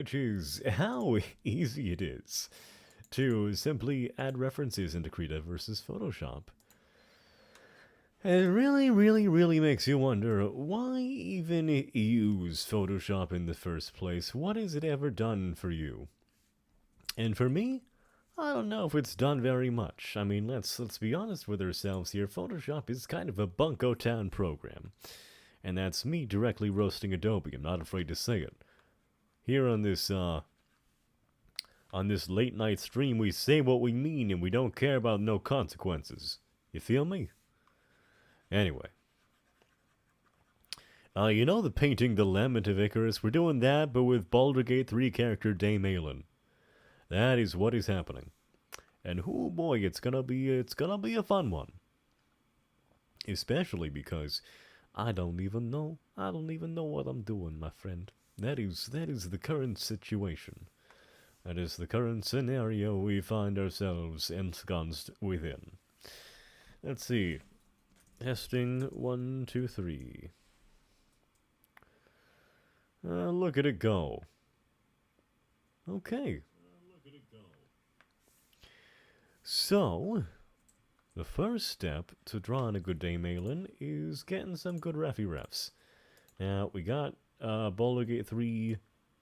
which is how easy it is to simply add references into Krita versus Photoshop. And it really, really, really makes you wonder why even use Photoshop in the first place? What has it ever done for you? And for me, I don't know if it's done very much. I mean, let's be honest with ourselves here. Photoshop is kind of a bunko town program, and that's me directly roasting Adobe. I'm not afraid to say it. Here on this late night stream, we say what we mean, and we don't care about no consequences. You feel me? Anyway, you know the painting The Lament of Icarus? We're doing that, but with Baldur's Gate 3 character Dame Aelin. That is what is happening. And oh boy, it's gonna be a fun one. Especially because I don't even know what I'm doing, my friend. That is the current situation. That is the current scenario we find ourselves ensconced within. Let's see. Testing 1, 2, 3. Look at it go. Okay. So, the first step to drawing a good Dame Aelin is getting some good refs. Now, we got Baldur's Gate 3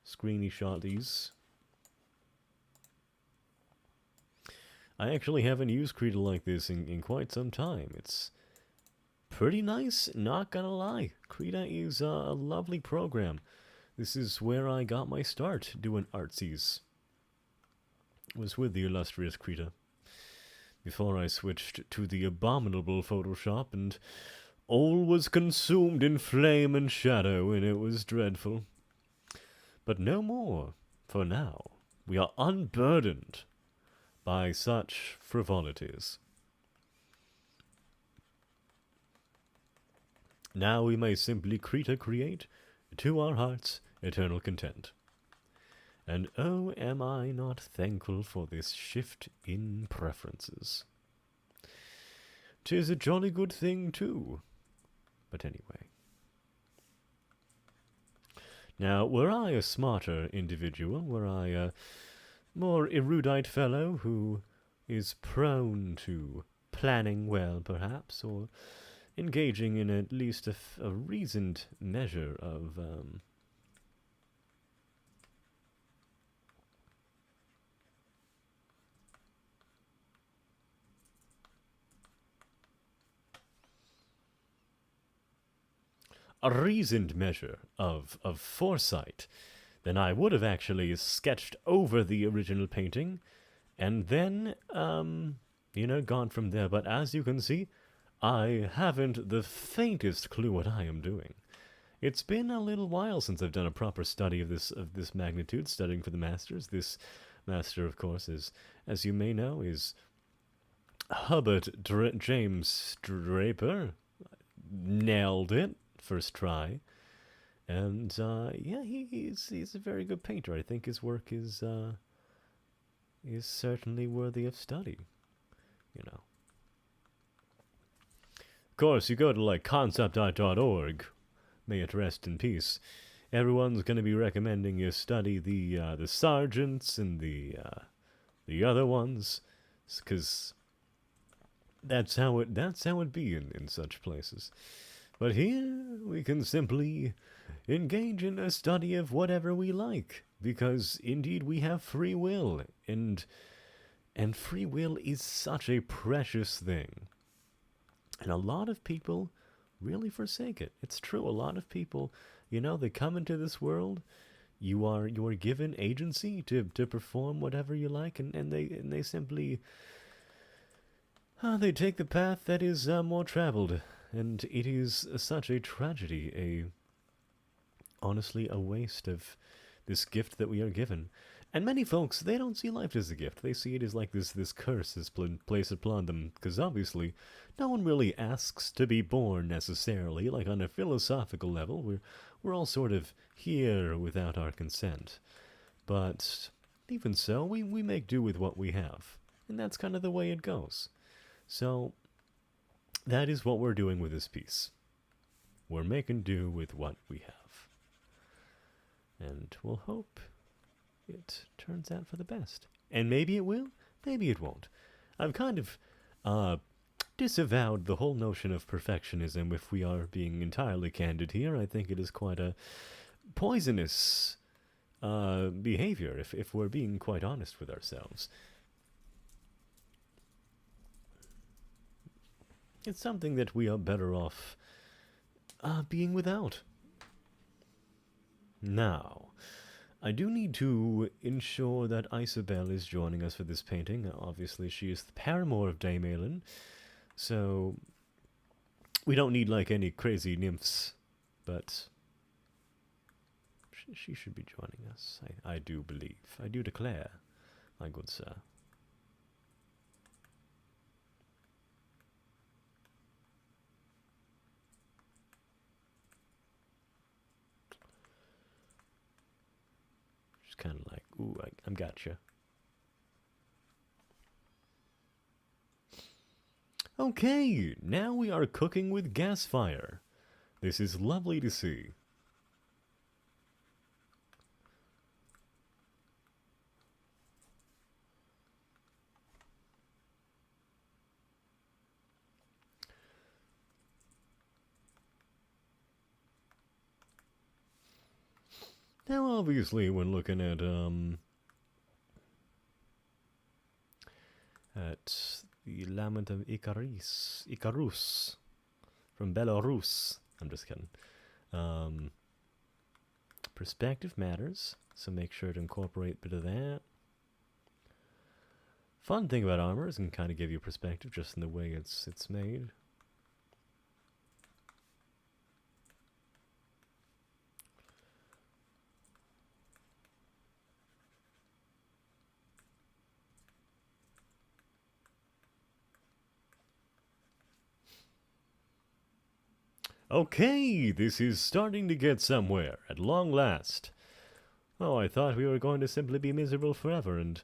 screeny shotties. I actually haven't used Krita like this in quite some time. It's pretty nice, not gonna lie. Krita is a lovely program. This is where I got my start doing artsies. It was with the illustrious Krita. Before I switched to the abominable Photoshop, and all was consumed in flame and shadow, and it was dreadful. But no more, for now. We are unburdened by such frivolities. Now we may simply Krita create, to our hearts, eternal content. And oh, am I not thankful for this shift in preferences. 'Tis a jolly good thing, too. But anyway. Now, were I a smarter individual, were I a more erudite fellow who is prone to planning well, perhaps, or engaging in at least a reasoned measure of foresight, then I would have actually sketched over the original painting and then, gone from there. But as you can see, I haven't the faintest clue what I am doing. It's been a little while since I've done a proper study of this magnitude, studying for the masters. This master, of course, is, as you may know, is James Draper. Nailed it first try, and yeah, he's a very good painter. I think his work is certainly worthy of study. You know. Of course, you go to like concept.org, may it rest in peace. Everyone's going to be recommending you study the sergeants and the other ones, because that's how it be in such places. But here we can simply engage in a study of whatever we like, because indeed we have free will, and free will is such a precious thing. And a lot of people really forsake it. It's true. A lot of people, they come into this world. You are given agency to perform whatever you like, and they simply they take the path that is more traveled. And it is such a tragedy, honestly, a waste of this gift that we are given. And many folks, they don't see life as a gift. They see it as like this curse is placed upon them. Because obviously, no one really asks to be born necessarily. Like on a philosophical level, we're all sort of here without our consent. But even so, we make do with what we have. And that's kind of the way it goes. So that is what we're doing with this piece. We're making do with what we have. And we'll hope it turns out for the best. And maybe it will, maybe it won't. I've kind of disavowed the whole notion of perfectionism. If we are being entirely candid here, I think it is quite a poisonous behavior, if we're being quite honest with ourselves. It's something that we are better off being without. Now, I do need to ensure that Isabel is joining us for this painting. Obviously, she is the paramour of Dame Aelin, so we don't need, like, any crazy nymphs, but she should be joining us, I do believe. I do declare, my good sir. Kind of like, ooh, I'm gotcha. Okay, now we are cooking with gas fire. This is lovely to see. Now, obviously, when looking at the Lament of Icarus from Belarus. I'm just kidding. Perspective matters, so make sure to incorporate a bit of that. Fun thing about armor is it can kind of give you perspective just in the way it's made. Okay, this is starting to get somewhere, at long last. Oh, I thought we were going to simply be miserable forever and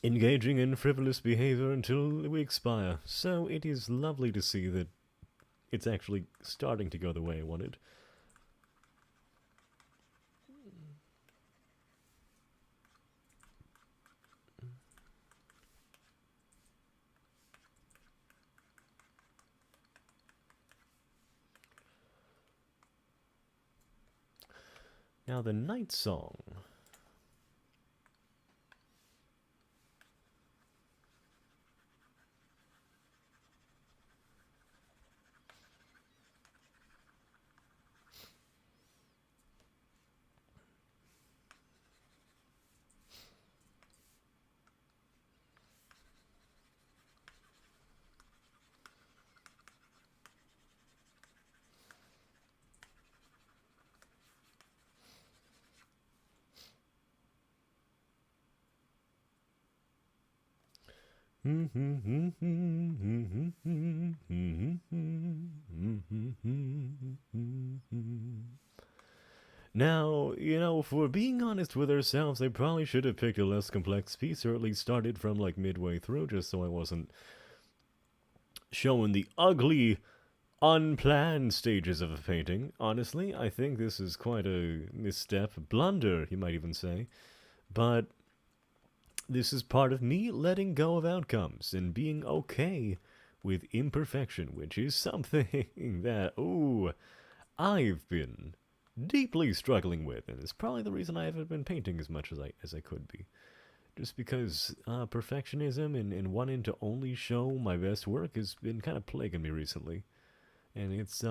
engaging in frivolous behavior until we expire. So it is lovely to see that it's actually starting to go the way I wanted. Now the night song. Now, you know, if we're being honest with ourselves, I probably should have picked a less complex piece, or at least started from, like, midway through, just so I wasn't showing the ugly, unplanned stages of a painting. Honestly, I think this is quite a misstep, blunder, you might even say. But this is part of me letting go of outcomes and being okay with imperfection, which is something that, ooh, I've been deeply struggling with, and it's probably the reason I haven't been painting as much as I could be. Just because perfectionism and wanting to only show my best work has been kind of plaguing me recently. And it's,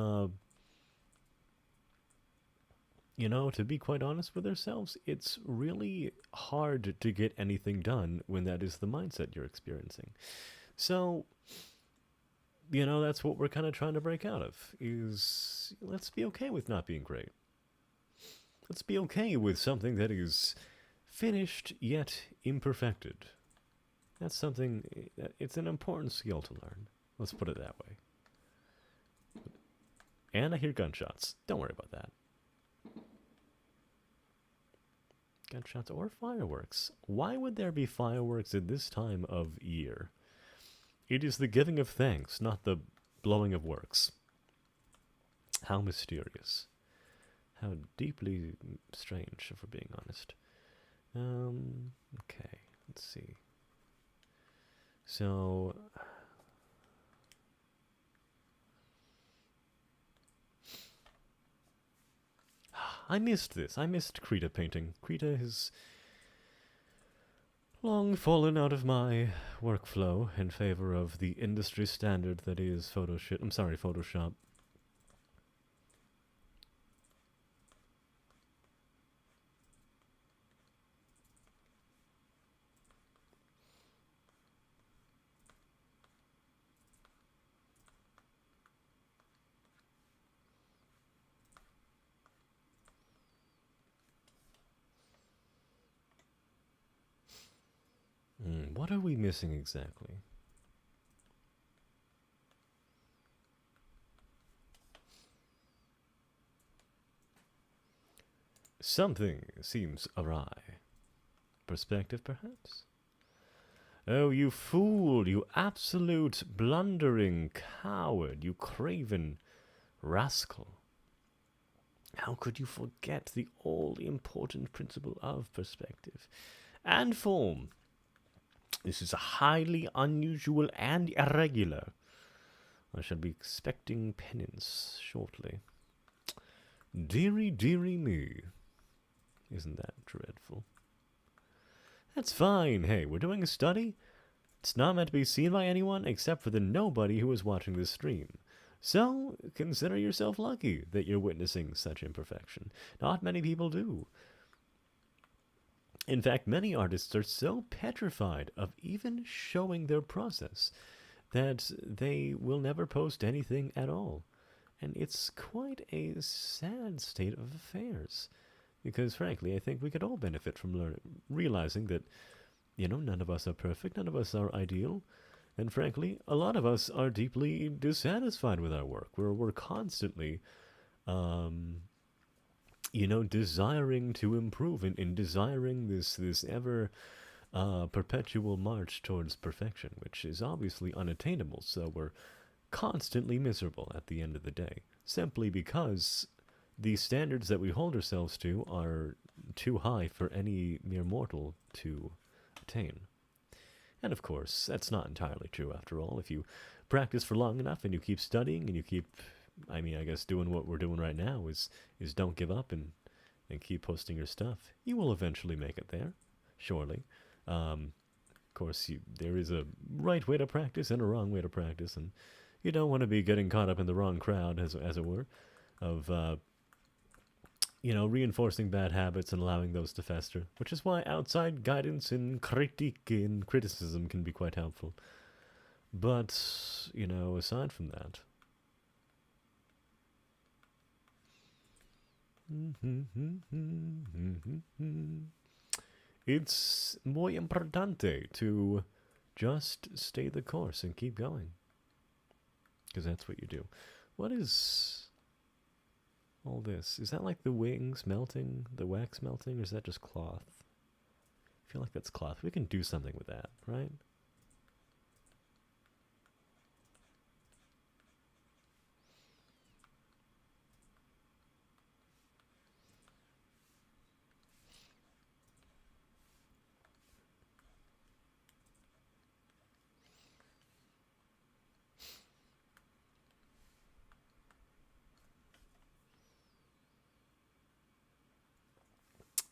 you know, to be quite honest with ourselves, it's really hard to get anything done when that is the mindset you're experiencing. So, you know, that's what we're kind of trying to break out of, is let's be okay with not being great. Let's be okay with something that is finished yet imperfected. That's something, it's an important skill to learn. Let's put it that way. And I hear gunshots. Don't worry about that. Gunshots or fireworks. Why would there be fireworks at this time of year? It is the giving of thanks, not the blowing of works. How mysterious. How deeply strange, if we're being honest. Okay, let's see. So, I missed this. I missed Krita painting. Krita has long fallen out of my workflow in favor of the industry standard that is Photoshop. What are we missing exactly? Something seems awry. Perspective, perhaps? Oh, you fool, you absolute blundering coward, you craven rascal. How could you forget the all-important principle of perspective and form? This is highly unusual and irregular. I shall be expecting penance shortly. Dearie, dearie me. Isn't that dreadful? That's fine. Hey, we're doing a study. It's not meant to be seen by anyone except for the nobody who is watching this stream. So, consider yourself lucky that you're witnessing such imperfection. Not many people do. In fact, many artists are so petrified of even showing their process that they will never post anything at all. And it's quite a sad state of affairs. Because, frankly, I think we could all benefit from realizing that, none of us are perfect, none of us are ideal. And, frankly, a lot of us are deeply dissatisfied with our work. We're constantly, desiring to improve and desiring this ever perpetual march towards perfection, which is obviously unattainable. So we're constantly miserable at the end of the day, simply because the standards that we hold ourselves to are too high for any mere mortal to attain. And of course, that's not entirely true after all. If you practice for long enough and you keep studying and you keep, I guess doing what we're doing right now is don't give up and keep posting your stuff, you will eventually make it there, surely. Of course, there is a right way to practice and a wrong way to practice, and you don't want to be getting caught up in the wrong crowd, as it were, of reinforcing bad habits and allowing those to fester, which is why outside guidance and critique and criticism can be quite helpful. But, aside from that, it's muy importante to just stay the course and keep going. Because that's what you do. What is all this? Is that like the wings melting, the wax melting, or is that just cloth? I feel like that's cloth. We can do something with that, right?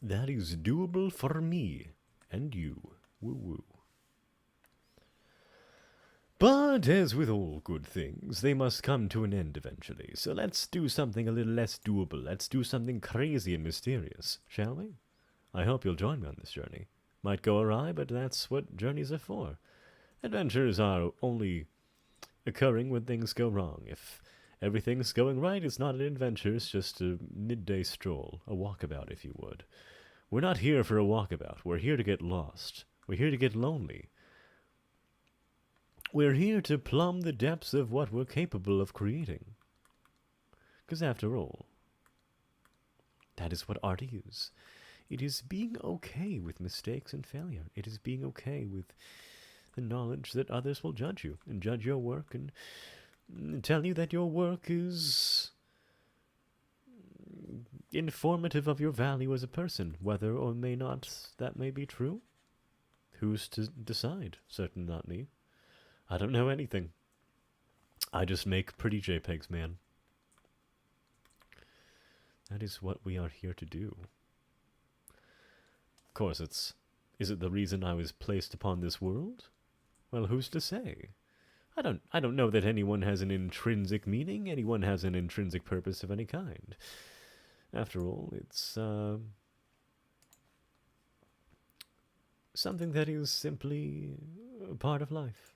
That is doable for me and you. Woo woo. But as with all good things, they must come to an end eventually. So let's do something a little less doable. Let's do something crazy and mysterious, shall we? I hope you'll join me on this journey. Might go awry, but that's what journeys are for. Adventures are only occurring when things go wrong. If everything's going right, it's not an adventure, it's just a midday stroll, a walkabout, if you would. We're not here for a walkabout. We're here to get lost. We're here to get lonely. We're here to plumb the depths of what we're capable of creating. Because after all, that is what art is. It is being okay with mistakes and failure. It is being okay with the knowledge that others will judge you and judge your work and tell you that your work is informative of your value as a person, whether or may not that may be true. Who's to decide? Certainly not me. I don't know anything. I just make pretty JPEGs, man. That is what we are here to do. Of course, is it the reason I was placed upon this world? Well, who's to say? I don't know that anyone has an intrinsic meaning, anyone has an intrinsic purpose of any kind. After all, it's something that is simply a part of life.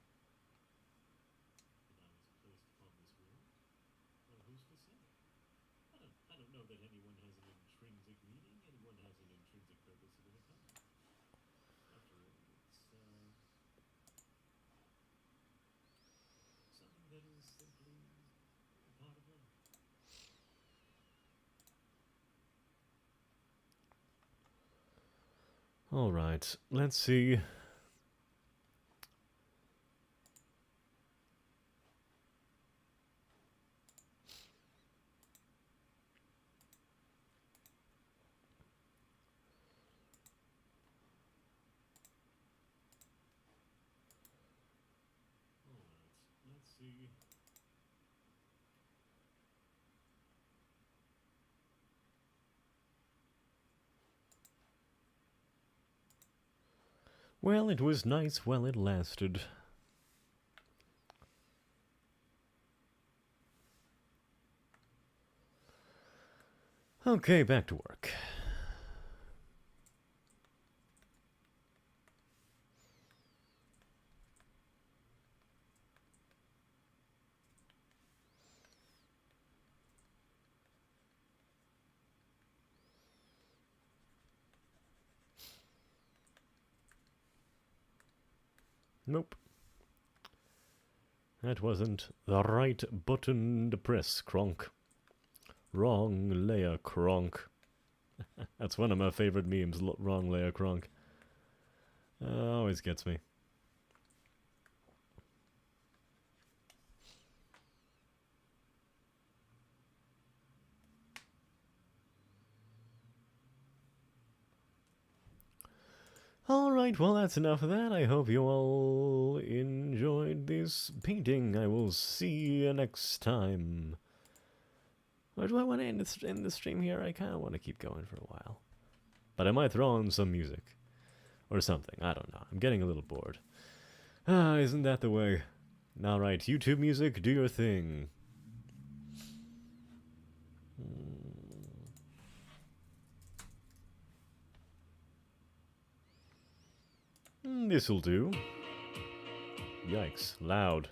All right, let's see. Well, it was nice while it lasted. Okay, back to work. Nope. That wasn't the right button to press, Kronk. Wrong layer, Kronk. That's one of my favorite memes, wrong layer, Kronk. Always gets me. Alright, well that's enough of that. I hope you all enjoyed this painting. I will see you next time. Or do I want to end the stream here? I kind of want to keep going for a while. But I might throw on some music. Or something, I don't know. I'm getting a little bored. Ah, isn't that the way? Alright, YouTube music, do your thing. This'll do. Yikes, loud.